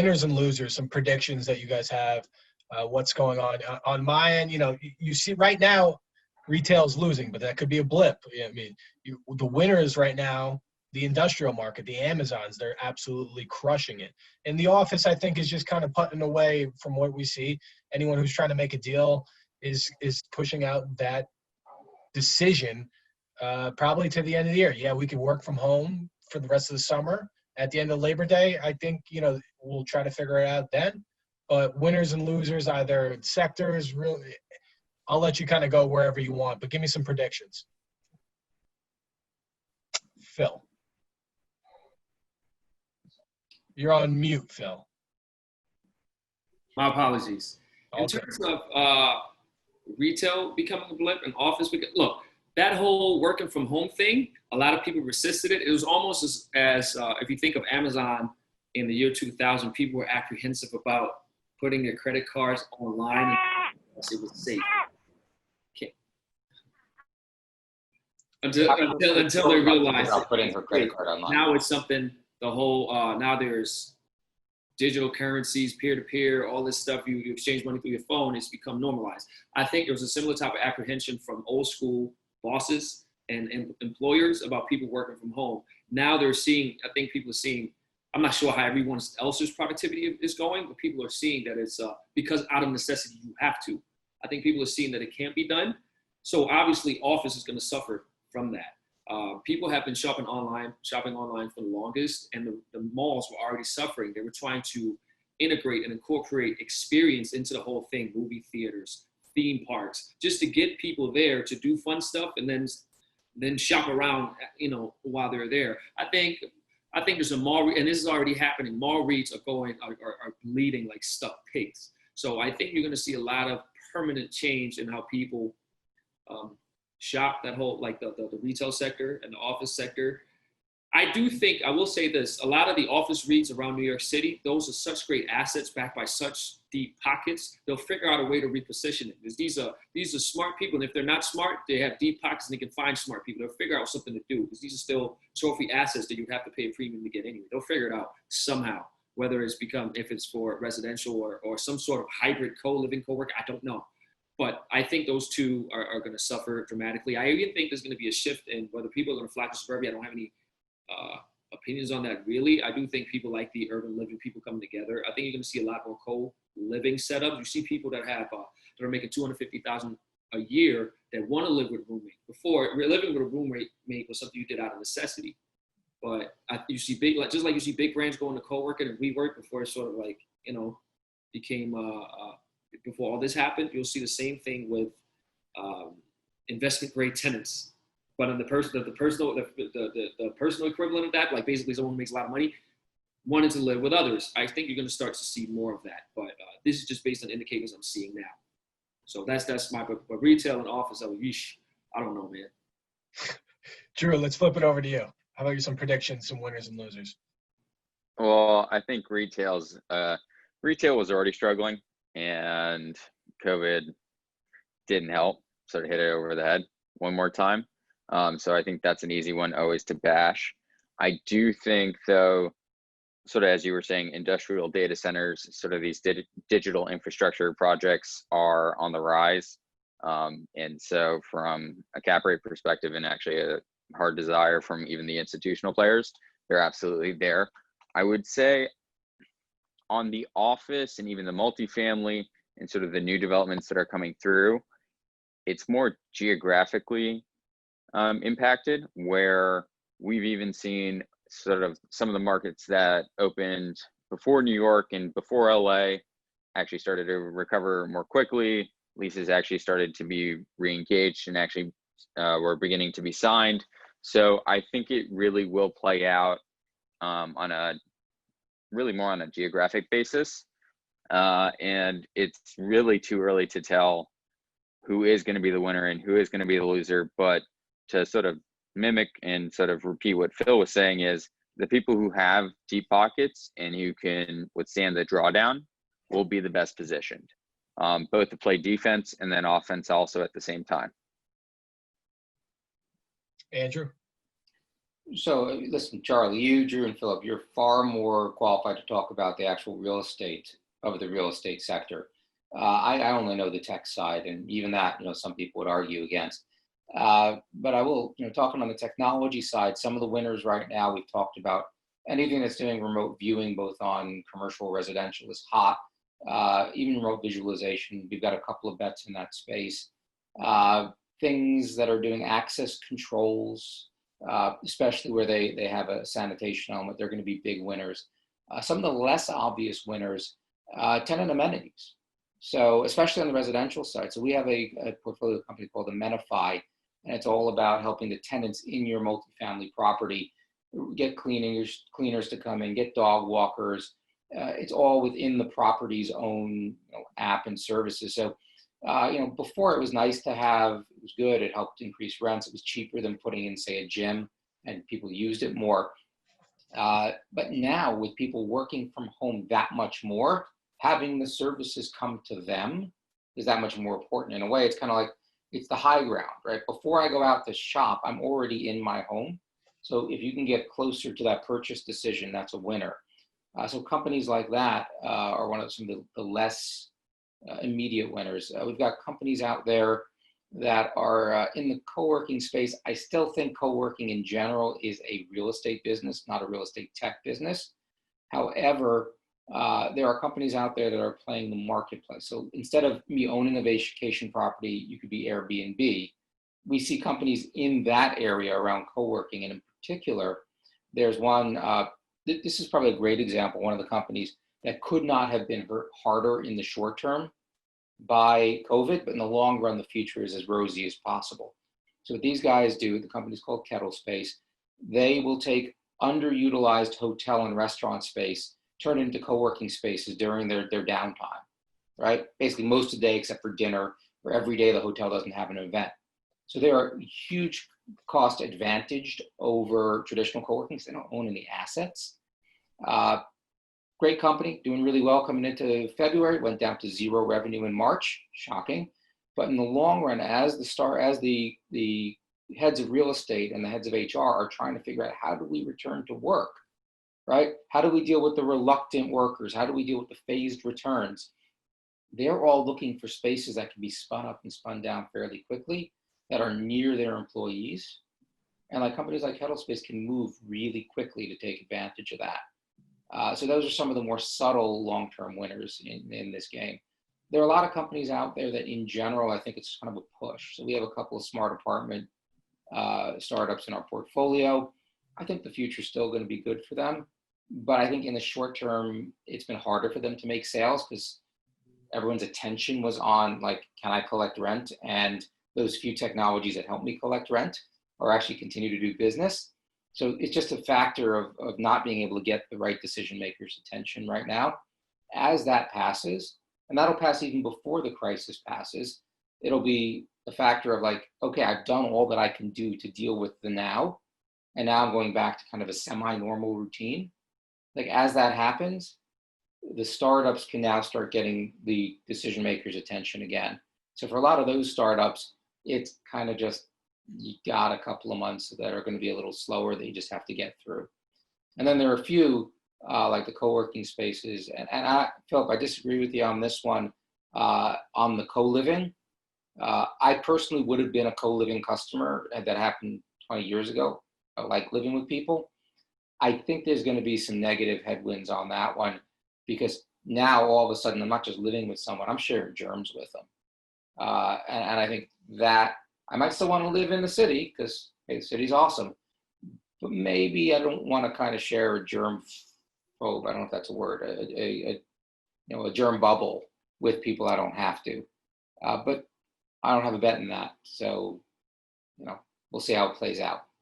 winners and losers, some predictions that you guys have, what's going on. On my end, you see right now, retail's losing, but that could be a blip. I mean, the winners right now, the industrial market, the Amazons, they're absolutely crushing it. And the office, I think, is just kind of putting away from what we see. Anyone who's trying to make a deal is pushing out that decision probably to the end of the year. Yeah, we could work from home for the rest of the summer. At the end of Labor Day, I think, we'll try to figure it out then. But winners and losers, either sectors, really, I'll let you kind of go wherever you want, but give me some predictions. Phil. You're on mute, Phil. My apologies. In Okay. terms of retail becoming a blip and office, look, that whole working from home thing, a lot of people resisted it. It was almost as if you think of Amazon in the year 2000, people were apprehensive about putting their credit cards online unless it was safe. Until they realized about putting her credit card online. Now it's something, the whole, now there's digital currencies, peer-to-peer, all this stuff, you exchange money through your phone, it's become normalized. I think there was a similar type of apprehension from old school bosses and employers about people working from home. Now they're seeing, I think people are seeing, I'm not sure how everyone else's productivity is going, but people are seeing that it's because out of necessity you have to. I think people are seeing that it can't be done. So obviously office is going to suffer from that. People have been shopping online for the longest, and the malls were already suffering. They were trying to integrate and incorporate experience into the whole thing, movie theaters, theme parks, just to get people there to do fun stuff and then shop around, while they're there. I think there's a mall, and this is already happening. Mall REITs are bleeding like stuck pigs. So I think you're going to see a lot of permanent change in how people shop, that whole, like the retail sector and the office sector. I do think, I will say this, a lot of the office REITs around New York City, those are such great assets backed by such deep pockets, they'll figure out a way to reposition it. Because these are smart people, and if they're not smart, they have deep pockets and they can find smart people. They'll figure out something to do, because these are still trophy assets that you have to pay a premium to get anyway. They'll figure it out somehow, whether if it's for residential or some sort of hybrid co-living, co-work, I don't know. But I think those two are going to suffer dramatically. I even think there's going to be a shift in whether people are going to flock to suburbia. I don't have any opinions on that really. I do think people like the urban living, people coming together. I think you're going to see a lot more co-living setups. You see people that are making $250,000 a year that want to live with a roommate. Before, living with a roommate was something you did out of necessity. But you see just like you see big brands going to co-working and WeWork before it sort of like, became before all this happened. You'll see the same thing with investment grade tenants. But in the personal equivalent of that, like basically someone who makes a lot of money, wanted to live with others. I think you're going to start to see more of that. But this is just based on indicators I'm seeing now. So that's my book. But retail and office, I don't know, man. Drew, let's flip it over to you. How about you some predictions, some winners and losers? Well, I think retail was already struggling, and COVID didn't help. Sort of hit it over the head one more time. So I think that's an easy one always to bash. I do think, though, sort of as you were saying, industrial data centers, sort of these digital infrastructure projects are on the rise. And so from a cap rate perspective, and actually a hard desire from even the institutional players, they're absolutely there. I would say on the office and even the multifamily and sort of the new developments that are coming through, it's more geographically impacted, where we've even seen sort of some of the markets that opened before New York and before LA actually started to recover more quickly. Leases actually started to be re-engaged and actually were beginning to be signed. So I think it really will play out really more on a geographic basis. And it's really too early to tell who is going to be the winner and who is going to be the loser. But to sort of mimic and sort of repeat what Phil was saying is the people who have deep pockets and who can withstand the drawdown will be the best positioned, both to play defense and then offense also at the same time. Andrew? So listen, Charlie, you, Drew, and Philip, you're far more qualified to talk about the actual real estate of the real estate sector. I only know the tech side, and even that, some people would argue against. But I will, talking on the technology side, some of the winners right now, we've talked about anything that's doing remote viewing, both on commercial, residential is hot. Even remote visualization, we've got a couple of bets in that space. Things that are doing access controls, especially where they have a sanitation element, they're going to be big winners. Some of the less obvious winners, tenant amenities. So especially on the residential side. So we have a portfolio company called Amenify, and it's all about helping the tenants in your multifamily property get cleaners to come in, get dog walkers. It's all within the property's own app and services. So before it was nice to have, it was good, it helped increase rents, it was cheaper than putting in, say, a gym, and people used it more. But now with people working from home that much more, having the services come to them is that much more important. In a way, it's kind of like, it's the high ground, right? Before I go out to shop, I'm already in my home. So if you can get closer to that purchase decision, that's a winner. So companies like that are some of the less immediate winners. We've got companies out there that are in the co-working space. I still think co-working in general is a real estate business, not a real estate tech business. However, there are companies out there that are playing the marketplace. So instead of me owning a vacation property, you could be Airbnb. We see companies in that area around co-working, and in particular, there's one, this is probably a great example, one of the companies that could not have been hurt harder in the short term by COVID, but in the long run, the future is as rosy as possible. So what these guys do, the company's called Kettle Space, they will take underutilized hotel and restaurant space, turn it into co-working spaces during their downtime, right? Basically most of the day except for dinner, or every day the hotel doesn't have an event. So they are huge cost advantaged over traditional co-working because they don't own any assets. Great company, doing really well coming into February, went down to 0 revenue in March, shocking. But in the long run, as the heads of real estate and the heads of HR are trying to figure out, how do we return to work, right? How do we deal with the reluctant workers? How do we deal with the phased returns? They're all looking for spaces that can be spun up and spun down fairly quickly, that are near their employees. And like companies like Kettle Space can move really quickly to take advantage of that. So those are some of the more subtle long-term winners in this game. There are a lot of companies out there that in general, I think it's kind of a push. So we have a couple of smart apartment startups in our portfolio. I think the future is still going to be good for them. But I think in the short term, it's been harder for them to make sales because everyone's attention was on, like, can I collect rent? And those few technologies that help me collect rent or actually continue to do business. So it's just a factor of not being able to get the right decision makers' attention right now. As that passes, and that'll pass even before the crisis passes, it'll be a factor of like, okay, I've done all that I can do to deal with the now, and now I'm going back to kind of a semi-normal routine. Like as that happens, the startups can now start getting the decision makers' attention again. So for a lot of those startups, it's kind of just, you got a couple of months that are going to be a little slower that you just have to get through. And then there are a few like the co-working spaces. And Philip, I disagree with you on this one. On the co-living, I personally would have been a co-living customer. That happened 20 years ago. I like living with people. I think there's going to be some negative headwinds on that one because now all of a sudden I'm not just living with someone, I'm sharing germs with them. And I think that I might still want to live in the city because hey, the city's awesome, but maybe I don't want to kind of share a germ phobe. I don't know if that's a word, a germ bubble with people I don't have to. But I don't have a bet in that. So, we'll see how it plays out.